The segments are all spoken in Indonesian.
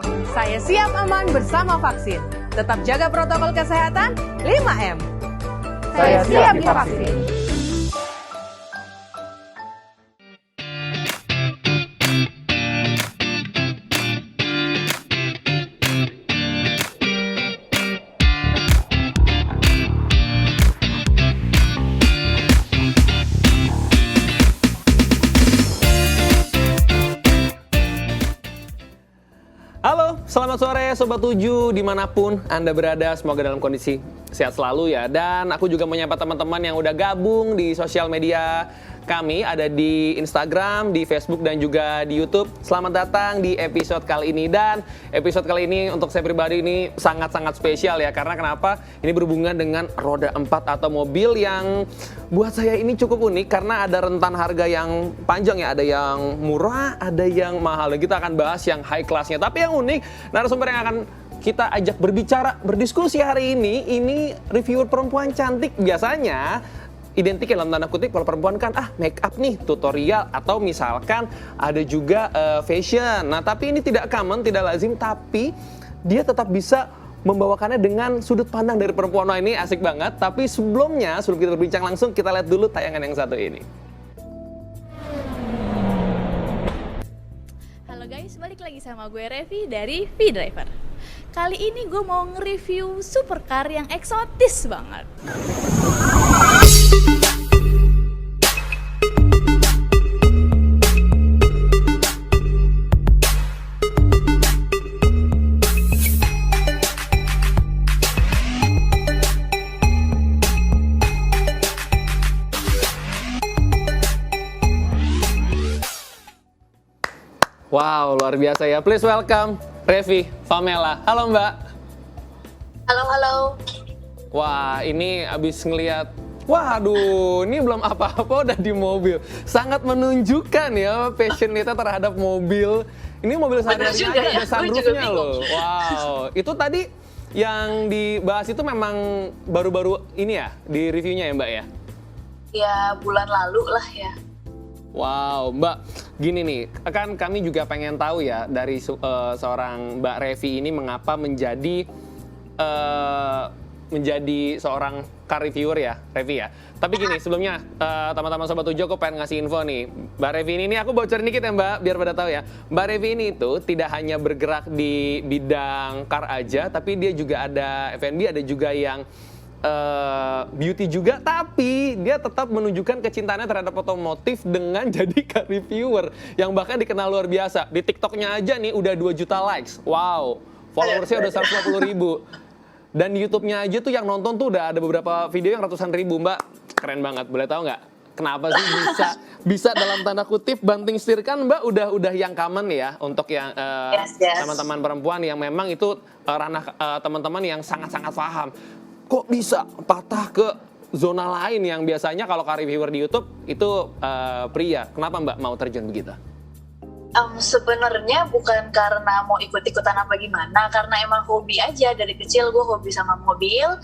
Saya siap aman bersama vaksin. Tetap jaga protokol kesehatan 5M. Saya siap divaksin. Halo, selamat sore Sobat 7 dimanapun Anda berada, semoga dalam kondisi sehat selalu ya. Dan aku juga menyapa teman-teman yang udah gabung di sosial media kami, ada di Instagram, di Facebook, dan juga di YouTube. Selamat datang di episode kali ini. Dan episode kali ini untuk saya pribadi ini sangat-sangat spesial ya. Karena kenapa? Ini berhubungan dengan roda 4 atau mobil yang buat saya ini cukup unik. Karena ada rentan harga yang panjang ya. Ada yang murah, ada yang mahal. Dan kita akan bahas yang high class-nya. Tapi yang unik, narasumber yang akan kita ajak berbicara, berdiskusi hari ini reviewer perempuan cantik. Biasanya identik dalam tanda kutip kalau perempuan kan make up nih, tutorial, atau misalkan ada juga fashion. Nah tapi ini tidak common, tidak lazim, tapi dia tetap bisa membawakannya dengan sudut pandang dari perempuan. Nah ini asik banget, tapi sebelum kita berbincang langsung, kita lihat dulu tayangan yang satu ini. Halo guys, balik lagi sama gue Revi dari V-Driver. Kali ini gue mau nge-review supercar yang eksotis banget. Wow, luar biasa ya. Please welcome Revi Pamela. Halo Mbak. Halo. Wah, ini abis ngelihat, waduh, ini belum apa-apa udah di mobil. Sangat menunjukkan ya passion kita terhadap mobil. Ini mobil sehari-hari aja ya, ada sunroofnya loh. Wow, itu tadi yang dibahas itu memang baru-baru ini ya, di reviewnya ya Mbak ya? Ya bulan lalu lah ya. Wow, Mbak, gini nih, kan kami juga pengen tahu ya dari seorang Mbak Revi ini mengapa menjadi seorang car reviewer ya, Revi ya. Tapi gini, sebelumnya teman-teman Sobat 7 aku pengen ngasih info nih. Mbak Revi ini aku bocorin dikit ya Mbak, biar pada tahu ya. Mbak Revi ini itu tidak hanya bergerak di bidang car aja, tapi dia juga ada F&B, ada juga yang beauty juga, tapi dia tetap menunjukkan kecintaannya terhadap otomotif dengan jadi car reviewer yang bahkan dikenal luar biasa. Di TikToknya aja nih udah 2 juta likes. Wow, followersnya udah 150 ribu. Dan di YouTube-nya aja tuh yang nonton tuh udah ada beberapa video yang ratusan ribu. Mbak, keren banget. Boleh tahu nggak kenapa sih bisa dalam tanda kutip banting setir? Kan Mbak udah yang common ya untuk yang Yes. teman-teman perempuan yang memang itu ranah teman-teman yang sangat-sangat paham. Kok bisa patah ke zona lain yang biasanya kalau car reviewer di YouTube itu pria? Kenapa Mbak mau terjun begitu? Sebenarnya bukan karena mau ikut-ikutan apa gimana, karena emang hobi aja. Dari kecil gue hobi sama mobil,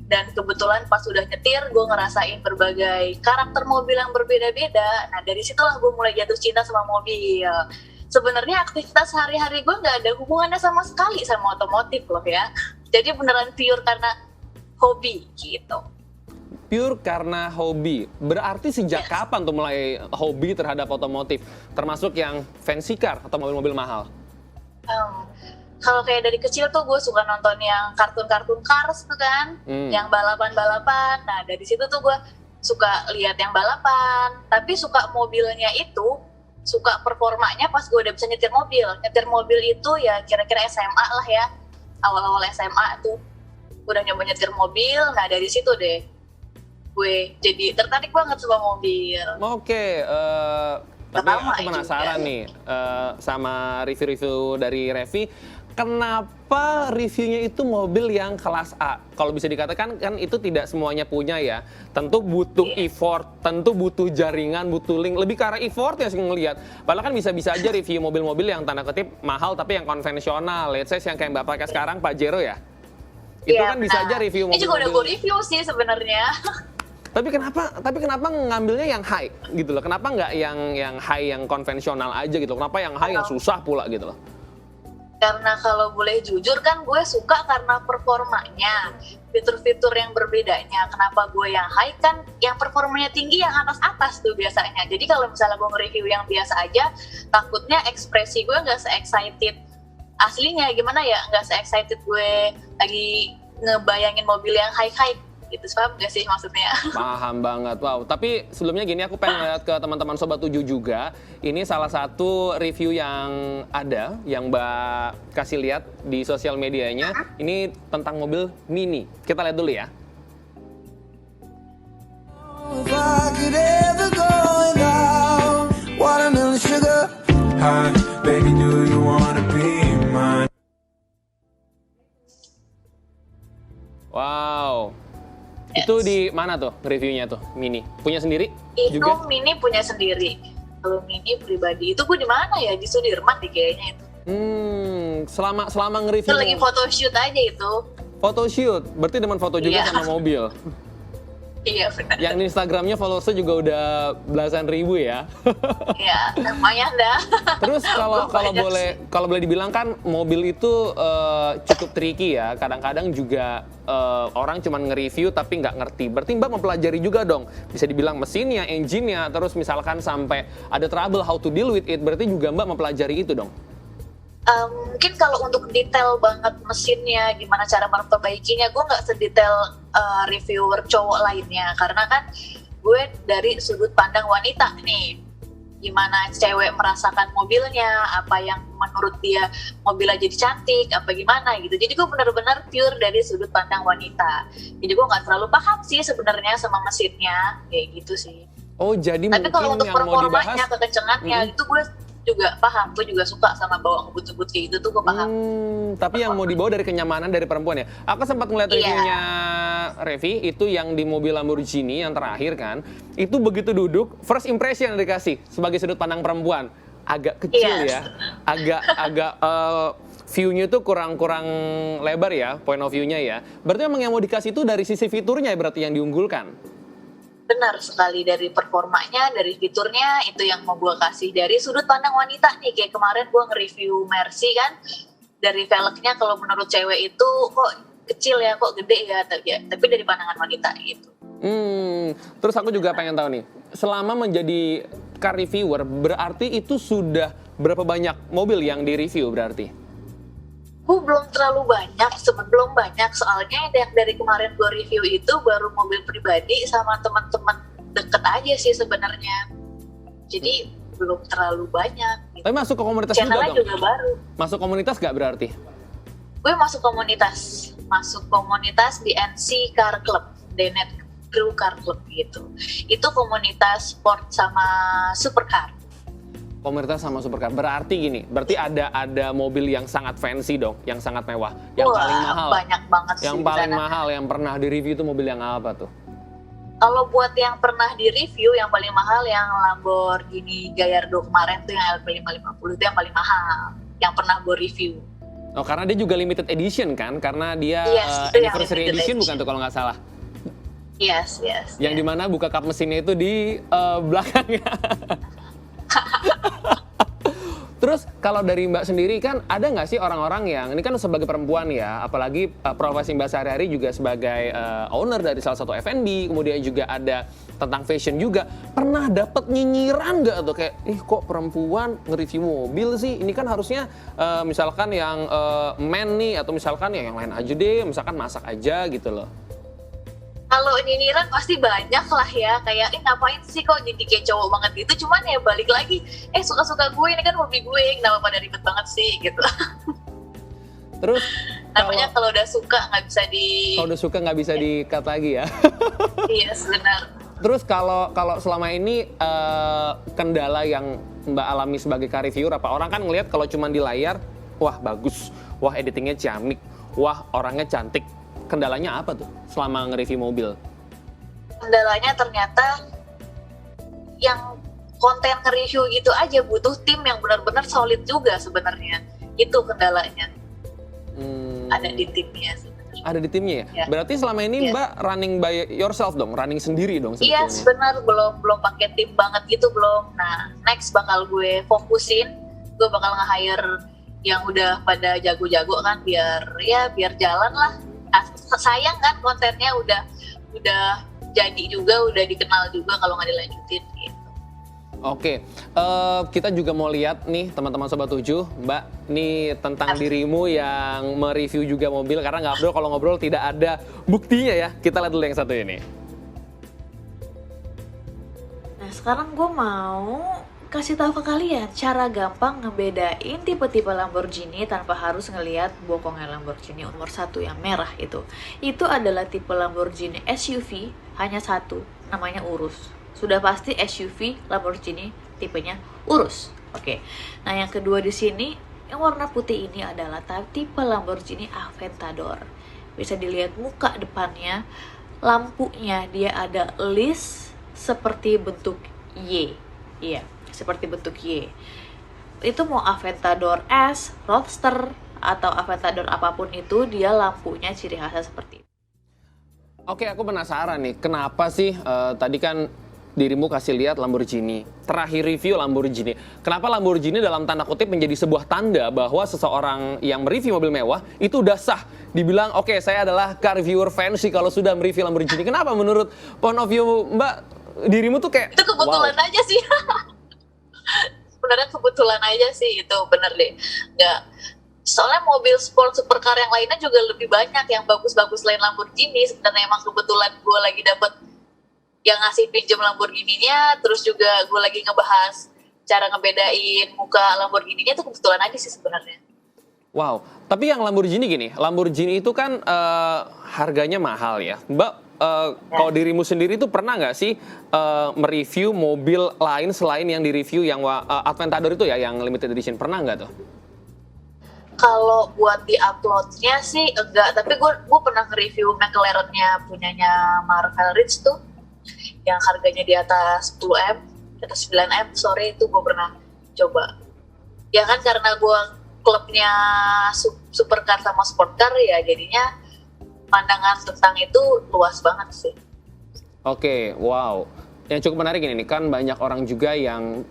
dan kebetulan pas udah nyetir gue ngerasain berbagai karakter mobil yang berbeda-beda. Nah dari situlah gue mulai jatuh cinta sama mobil. Sebenarnya aktivitas sehari-hari gue nggak ada hubungannya sama sekali sama otomotif loh ya. Jadi beneran pure karena hobi gitu. Pure karena hobi. Berarti sejak kapan tuh mulai hobi terhadap otomotif? Termasuk yang fancy car atau mobil-mobil mahal? Kalau kayak dari kecil tuh gue suka nonton yang kartun-kartun Cars tuh kan, yang balapan-balapan. Nah dari situ tuh gue suka lihat yang balapan. Tapi suka mobilnya itu, suka performanya pas gue udah bisa nyetir mobil. Nyetir mobil itu ya kira-kira SMA lah ya. Awal-awal SMA tuh udah nyoba nyetir mobil. Nah dari situ deh gue jadi tertarik banget sama mobil. Oke, tapi aku penasaran juga nih sama review-review dari Revi. Kenapa reviewnya itu mobil yang kelas A? Kalau bisa dikatakan kan itu tidak semuanya punya ya. Tentu butuh effort, tentu butuh jaringan, butuh link. Lebih ke arah effort ya sih ngelihat. Padahal kan bisa-bisa aja review mobil-mobil yang tanda kutip mahal tapi yang konvensional. Let's say yang kayak Mbak pakai sekarang, Pajero ya. Itu kan bisa aja review mobil-mobil. Ini juga udah gue review sih sebenarnya. Tapi kenapa ngambilnya yang high gitu loh? Kenapa nggak yang high yang konvensional aja gitu loh? Kenapa yang high yang susah pula gitu loh? Karena kalau boleh jujur kan gue suka karena performanya, fitur-fitur yang berbedanya. Kenapa gue yang high kan, yang performanya tinggi yang atas-atas tuh biasanya. Jadi kalau misalnya gue nge-review yang biasa aja, takutnya ekspresi gue nggak se-excited aslinya. Gimana ya, nggak se-excited gue lagi ngebayangin mobil yang high-high. Gitu, paham gak sih maksudnya? Paham banget, wow. Tapi sebelumnya gini, aku pengen lihat ke teman-teman Sobat 7 juga. Ini salah satu review yang ada, yang Mbak kasih lihat di sosial medianya. Ini tentang mobil Mini. Kita lihat dulu ya. If I could ever go without watermelon sugar. Hi, baby, do you wanna be mine? Wow. Itu di mana tuh reviewnya tuh, Mini? Punya sendiri Itu juga? Mini punya sendiri. Kalau Mini pribadi, itu gue di mana ya? Di Sudirman deh kayaknya itu. Selama nge-review. Itu lagi photoshoot aja itu. Photoshoot, berarti demen foto juga Iya. sama mobil. Iya benar. Yang di Instagramnya followersnya juga udah belasan ribu ya. Iya, namanya dah. Terus kalau Banyak boleh dibilang kan mobil itu cukup tricky ya. Kadang-kadang juga orang cuma nge-review tapi nggak ngerti. Berarti Mbak mempelajari juga dong. Bisa dibilang mesinnya, engine-nya, terus misalkan sampai ada trouble how to deal with it. Berarti juga Mbak mempelajari itu dong. Mungkin kalau untuk detail banget mesinnya, gimana cara memperbaikinya, gue nggak sedetail reviewer cowok lainnya. Karena kan gue dari sudut pandang wanita nih. Gimana cewek merasakan mobilnya, apa yang menurut dia mobilnya jadi cantik, apa gimana gitu. Jadi gue benar-benar pure dari sudut pandang wanita. Jadi gue nggak terlalu paham sih sebenarnya sama mesinnya, kayak gitu sih. Oh, jadi Tapi kalau mungkin untuk yang mau dibahas. performanya, kekencengannya, itu gue juga paham. Gue juga suka sama bawa ngebut-ngebut kayak gitu tuh, gue paham. Tapi yang mau dibawa dari kenyamanan dari perempuan ya. Aku sempat ngeliat reviewnya Revi, itu yang di mobil Lamborghini yang terakhir kan. Itu begitu duduk, first impression yang dikasih sebagai sudut pandang perempuan. Agak kecil ya. Agak view-nya tuh kurang lebar ya, point of view-nya ya. Berarti memang yang mau dikasih itu dari sisi fiturnya berarti yang diunggulkan. Benar sekali, dari performanya, dari fiturnya, itu yang mau gue kasih. Dari sudut pandang wanita nih, kayak kemarin gue nge-review Mercy kan, dari velgnya kalau menurut cewek itu kok kecil ya, kok gede ya, tapi dari pandangan wanita gitu. Terus aku juga pengen tahu nih, selama menjadi car reviewer, berarti itu sudah berapa banyak mobil yang di-review berarti? Gue belum terlalu banyak, belum banyak, soalnya yang dari kemarin gue review itu baru mobil pribadi sama teman-teman deket aja sih sebenarnya. Jadi belum terlalu banyak. Gitu. Tapi masuk ke komunitas Channelnya juga dong? juga baru. Masuk komunitas nggak berarti? Gue masuk komunitas di NC Car Club, Denet Crew Car Club gitu. Itu komunitas sport sama supercar. Komunitas sama supercar. Berarti gini, berarti ada mobil yang sangat fancy dong, yang sangat mewah, yang paling mahal. Banyak banget sih. Yang paling mahal, yang pernah di-review itu mobil yang apa tuh? Kalau buat yang pernah di-review, yang paling mahal yang Lamborghini Gallardo kemarin tuh yang LP550 itu yang paling mahal, yang pernah gue review. Oh, karena dia juga limited edition kan? Karena dia anniversary edition bukan tuh kalau nggak salah? Yes. Yang dimana buka kap mesinnya itu di belakangnya. Terus kalau dari Mbak sendiri kan ada nggak sih orang-orang yang, ini kan sebagai perempuan ya, apalagi profesi Mbak sehari-hari juga sebagai owner dari salah satu F&B, kemudian juga ada tentang fashion juga, pernah dapat nyinyiran nggak tuh kayak, kok perempuan nge-review mobil sih, ini kan harusnya misalkan yang men nih, atau misalkan yang lain aja deh, misalkan masak aja gitu loh. Kalau nyinyiran pasti banyak lah ya, kayak ngapain sih kok jadi kayak cowok banget gitu. Cuman ya balik lagi, suka-suka gue, ini kan hobi gue, kenapa pada ribet banget sih gitu. Terus namanya kalau udah suka nggak bisa kalau udah suka nggak bisa di-cut lagi ya. Iya, benar. Terus kalau selama ini kendala yang Mbak alami sebagai car reviewer, apa orang kan ngelihat kalau cuma di layar, wah bagus, wah editingnya ciamik, wah orangnya cantik. Kendalanya apa tuh selama nge-review mobil? Kendalanya ternyata yang konten nge-review gitu aja butuh tim yang benar-benar solid juga sebenarnya. Itu kendalanya. Ada di timnya sebenarnya. Ada di timnya ya? Ya. Berarti selama ini Mbak running by yourself dong, running sendiri dong sebetulnya? Iya, benar, belum pakai tim banget gitu belum. Nah, next bakal gue fokusin, gue bakal nge-hire yang udah pada jago-jago kan, biar jalan lah. Sayang kan kontennya udah jadi juga, udah dikenal juga kalau nggak dilanjutin gitu. Oke, kita juga mau lihat nih teman-teman Sobat 7, Mbak, nih tentang dirimu yang mereview juga mobil, karena nggak Abdul kalau ngobrol tidak ada buktinya ya. Kita lihat dulu yang satu ini. Nah, sekarang gue mau kasih tahu ke kalian cara gampang ngebedain tipe-tipe Lamborghini tanpa harus ngelihat bokongnya Lamborghini nomor 1 yang merah itu. Itu adalah tipe Lamborghini SUV, hanya satu, namanya Urus. Sudah pasti SUV Lamborghini tipenya Urus. Oke. Nah, yang kedua di sini yang warna putih ini adalah tipe Lamborghini Aventador. Bisa dilihat muka depannya, lampunya dia ada list seperti bentuk Y. Iya, seperti bentuk Y. Itu mau Aventador S, Roadster atau Aventador apapun itu, dia lampunya ciri khasnya seperti itu. Oke, aku penasaran nih, kenapa sih tadi kan dirimu kasih lihat Lamborghini, terakhir review Lamborghini. Kenapa Lamborghini dalam tanda kutip menjadi sebuah tanda bahwa seseorang yang mereview mobil mewah itu udah sah. Dibilang, oke, saya adalah car reviewer fancy kalau sudah mereview Lamborghini. Kenapa menurut point of view Mbak, dirimu tuh kayak... Itu kebetulan aja sih. Sebenarnya kebetulan aja sih, itu bener deh. Nggak. Soalnya mobil sport supercar yang lainnya juga lebih banyak yang bagus-bagus selain Lamborghini. Sebenarnya emang kebetulan gue lagi dapet yang ngasih pinjam Lamborghini-nya, terus juga gue lagi ngebahas cara ngebedain muka Lamborghini-nya, itu kebetulan aja sih sebenarnya. Wow, tapi yang Lamborghini gini, Lamborghini itu kan harganya mahal ya. Mbak, kalau dirimu sendiri itu pernah nggak sih mereview mobil lain selain yang direview yang Aventador itu ya, yang limited edition, pernah nggak tuh? Kalau buat di uploadnya sih enggak, tapi gue pernah nge-review McLaren-nya punyanya Marvel Rich tuh, yang harganya di atas 10M, di atas 9M, sore itu gue pernah coba. Ya kan karena gue klubnya supercar sama sportcar ya, jadinya pandangan tentang itu luas banget sih. Oke, wow. Yang cukup menarik ini nih, kan banyak orang juga yang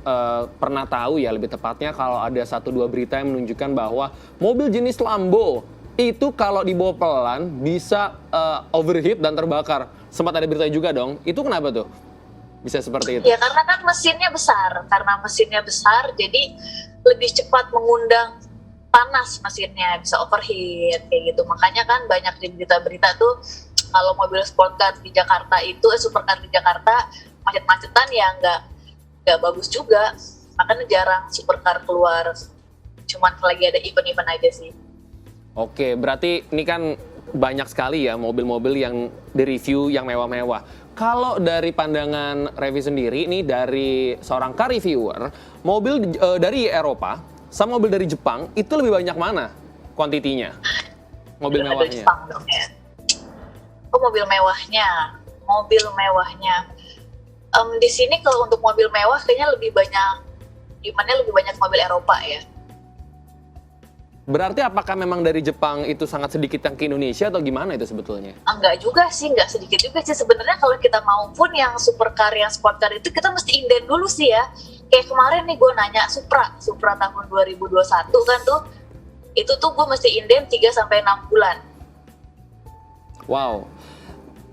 pernah tahu ya, lebih tepatnya kalau ada 1-2 berita yang menunjukkan bahwa mobil jenis Lambo itu kalau dibawa pelan bisa overheat dan terbakar. Sempat ada berita juga dong, itu kenapa tuh bisa seperti itu? Ya karena kan mesinnya besar, jadi lebih cepat mengundang panas mesinnya, bisa overheat kayak gitu. Makanya kan banyak di berita-berita tuh kalau mobil sportcar di Jakarta itu, supercar di Jakarta macet-macetan ya nggak bagus juga. Makanya jarang supercar keluar, cuman lagi ada event-event aja sih. Oke, berarti ini kan banyak sekali ya mobil-mobil yang direview yang mewah-mewah. Kalau dari pandangan Revi sendiri nih, dari seorang car reviewer, mobil dari Eropa sama mobil dari Jepang itu lebih banyak mana kuantitinya? Mobil mewahnya. Jepang dong ya. Oh, mobil mewahnya. Di sini kalau untuk mobil mewah kayaknya lebih banyak mobil Eropa ya. Berarti apakah memang dari Jepang itu sangat sedikit yang ke Indonesia atau gimana itu sebetulnya? Enggak juga sih, enggak sedikit juga sih. Sebenarnya kalau kita mau pun yang supercar, yang sportcar itu kita mesti inden dulu sih ya. Kayak kemarin nih gue nanya Supra tahun 2021 kan tuh, itu tuh gue mesti inden 3-6 bulan. Wow.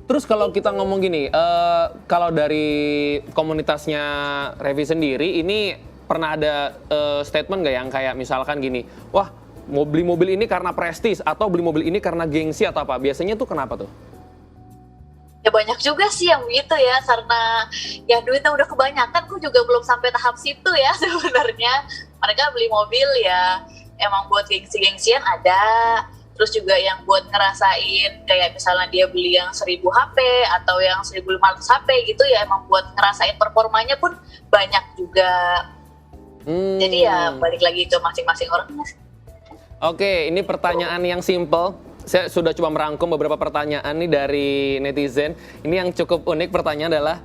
Terus kalau kita ngomong gini, kalau dari komunitasnya Revi sendiri, ini pernah ada statement nggak yang kayak misalkan gini, wah, beli mobil ini karena prestis atau beli mobil ini karena gengsi atau apa? Biasanya tuh kenapa tuh? Ya banyak juga sih yang begitu ya, karena ya duitnya udah kebanyakan. Gue juga belum sampai tahap situ ya sebenarnya. Mereka beli mobil ya emang buat gengsi-gengsian ada, terus juga yang buat ngerasain kayak misalnya dia beli yang 1000 HP atau yang 1500 HP gitu ya, emang buat ngerasain performanya pun banyak juga. Jadi ya balik lagi ke masing-masing orang. Oke, ini pertanyaan yang simple. Saya sudah coba merangkum beberapa pertanyaan nih dari netizen. Ini yang cukup unik, pertanyaan adalah,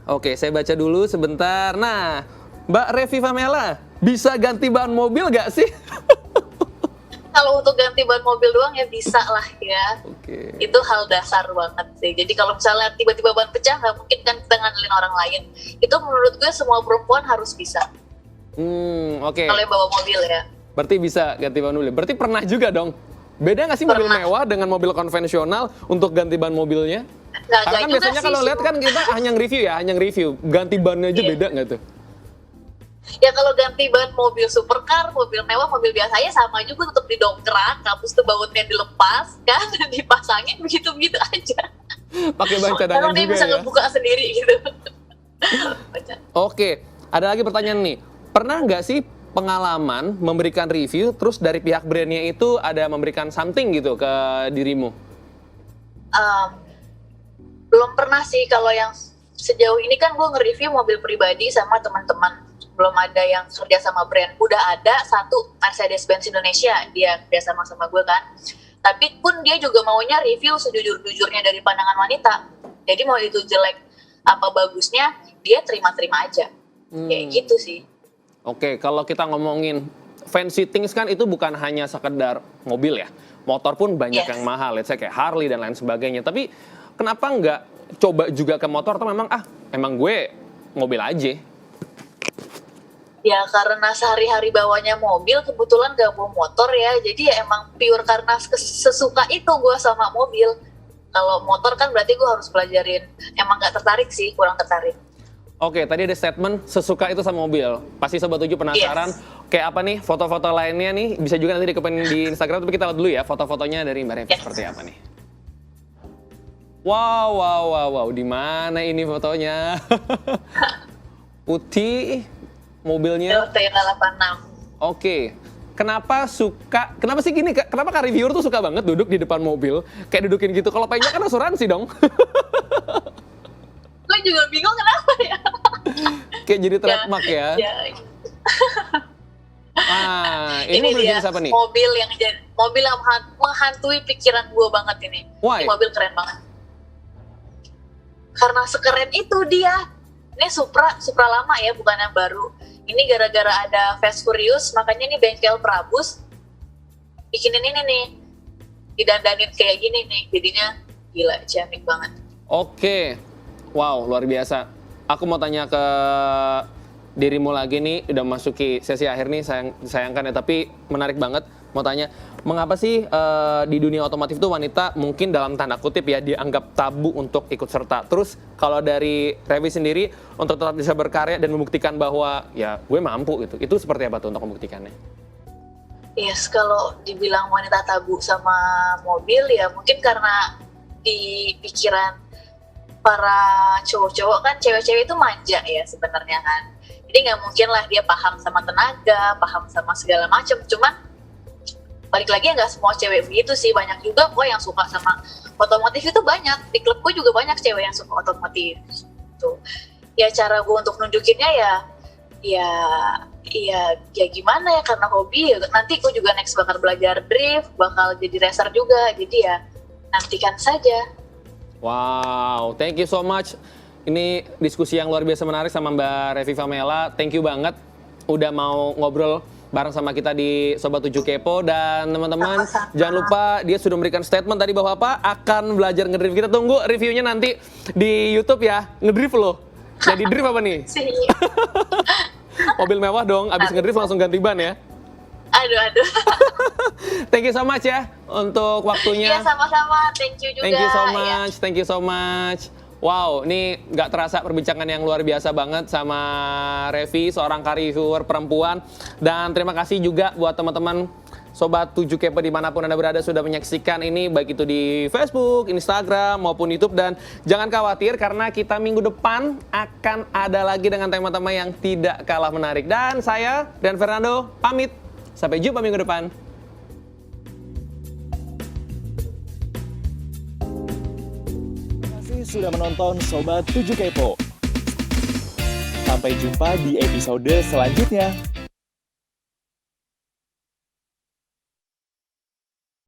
oke, saya baca dulu sebentar. Nah, Mbak Revi Famela, bisa ganti ban mobil gak sih? Kalau untuk ganti ban mobil doang ya bisa lah ya. Oke. Itu hal dasar banget sih. Jadi kalau misalnya tiba-tiba ban pecah, nggak mungkin kan kita ngandelin orang lain. Itu menurut gue semua perempuan harus bisa. Oke. Kalau yang bawa mobil ya. Berarti bisa ganti ban mobil. Berarti pernah juga dong. Beda nggak sih mobil mewah dengan mobil konvensional untuk ganti ban mobilnya? Karena kan biasanya kalau lihat kan kita hanya review. Ganti bannya aja beda nggak tuh? Ya kalau ganti ban mobil supercar, mobil mewah, mobil biasanya sama juga, tetap didongkrak, habis itu bautnya dilepas kan, dipasangin begitu-begitu aja. Pakai ban cadangan juga ya. Dia bisa ngebuka sendiri gitu. Oke, ada lagi pertanyaan nih. Pernah nggak sih pengalaman memberikan review terus dari pihak brandnya itu ada memberikan something gitu ke dirimu? Belum pernah sih. Kalau yang sejauh ini kan gue nge-review mobil pribadi sama teman-teman. Belum ada yang kerja sama brand. Udah ada satu Mercedes-Benz Indonesia, dia kerja sama gue kan. Tapi pun dia juga maunya review sejujur-jujurnya dari pandangan wanita. Jadi mau itu jelek apa bagusnya, dia terima-terima aja. Kayak gitu sih. Oke, kalau kita ngomongin fancy things kan itu bukan hanya sekedar mobil ya. Motor pun banyak yang mahal, let's say kayak Harley dan lain sebagainya. Tapi kenapa nggak coba juga ke motor atau emang gue mobil aja? Ya karena sehari-hari bawanya mobil, kebetulan gak bawa motor ya. Jadi ya emang pure karena sesuka itu gue sama mobil. Kalau motor kan berarti gue harus pelajarin. Emang gak tertarik sih, kurang tertarik. Oke, tadi ada statement sesuka itu sama mobil. Pasti Sobat 7 penasaran kayak apa nih foto-foto lainnya nih. Bisa juga nanti dikepen di Instagram, tapi kita lihat dulu ya foto-fotonya dari Mbak Revi seperti apa nih. Wow. Di mana ini fotonya? Putih. Mobilnya Toyota 86. Oke. Kenapa sih gini? Kenapa Kak reviewer tuh suka banget duduk di depan mobil? Kayak dudukin gitu. Kalau pengennya kan asuransi dong. Gue juga bingung kenapa ya. Kayak jadi trademark ya. Ini mobil jenis apa nih? Mobil yang menghantui pikiran gue banget ini. Why? Ini mobil keren banget. Karena sekeren itu dia. Ini Supra lama ya, bukan yang baru. Ini gara-gara ada Fast Furious, makanya ini bengkel Prabus bikinin ini nih, didandanin kayak gini nih, jadinya gila, ciamik banget. Oke, wow, luar biasa. Aku mau tanya ke dirimu lagi nih, udah masuki sesi akhir nih, sayangkan ya, tapi menarik banget. Mau tanya, mengapa sih di dunia otomotif tuh wanita mungkin dalam tanda kutip ya dianggap tabu untuk ikut serta? Terus kalau dari Revi sendiri untuk tetap bisa berkarya dan membuktikan bahwa ya gue mampu gitu, itu seperti apa tuh untuk membuktikannya? Yes, kalau dibilang wanita tabu sama mobil ya mungkin karena di pikiran para cowok-cowok kan cewek-cewek itu manja ya sebenarnya kan. Jadi nggak mungkin lah dia paham sama tenaga, paham sama segala macam. Cuman balik lagi nggak semua cewek begitu sih, banyak juga kok yang suka sama otomotif itu banyak. Di klubku juga banyak cewek yang suka otomotif. Tuh. Ya cara gue untuk nunjukinnya ya gimana ya, karena hobi. Nanti gue juga next bakal belajar drift, bakal jadi racer juga. Jadi ya nantikan saja. Wow, thank you so much. Ini diskusi yang luar biasa menarik sama Mbak Revi Pamela. Thank you banget udah mau ngobrol bareng sama kita di Sobat 7 Kepo. Dan teman-teman jangan lupa dia sudah memberikan statement tadi bahwa akan belajar ngedrift. Kita tunggu reviewnya nanti di YouTube ya. Ngedrift loh. Jadi drift apa nih? Mobil mewah dong, abis ngedrift langsung ganti ban ya. Aduh. Thank you so much ya untuk waktunya. Iya sama-sama, thank you juga. Thank you so much. Wow, ini nggak terasa perbincangan yang luar biasa banget sama Revi, seorang car reviewer perempuan. Dan terima kasih juga buat teman-teman Sobat 7 Kepo dimanapun Anda berada sudah menyaksikan ini, baik itu di Facebook, Instagram, maupun YouTube. Dan jangan khawatir karena kita minggu depan akan ada lagi dengan tema-tema yang tidak kalah menarik. Dan saya dan Fernando pamit, sampai jumpa minggu depan. Sudah menonton Sobat 7 Kepo. Sampai jumpa di episode selanjutnya.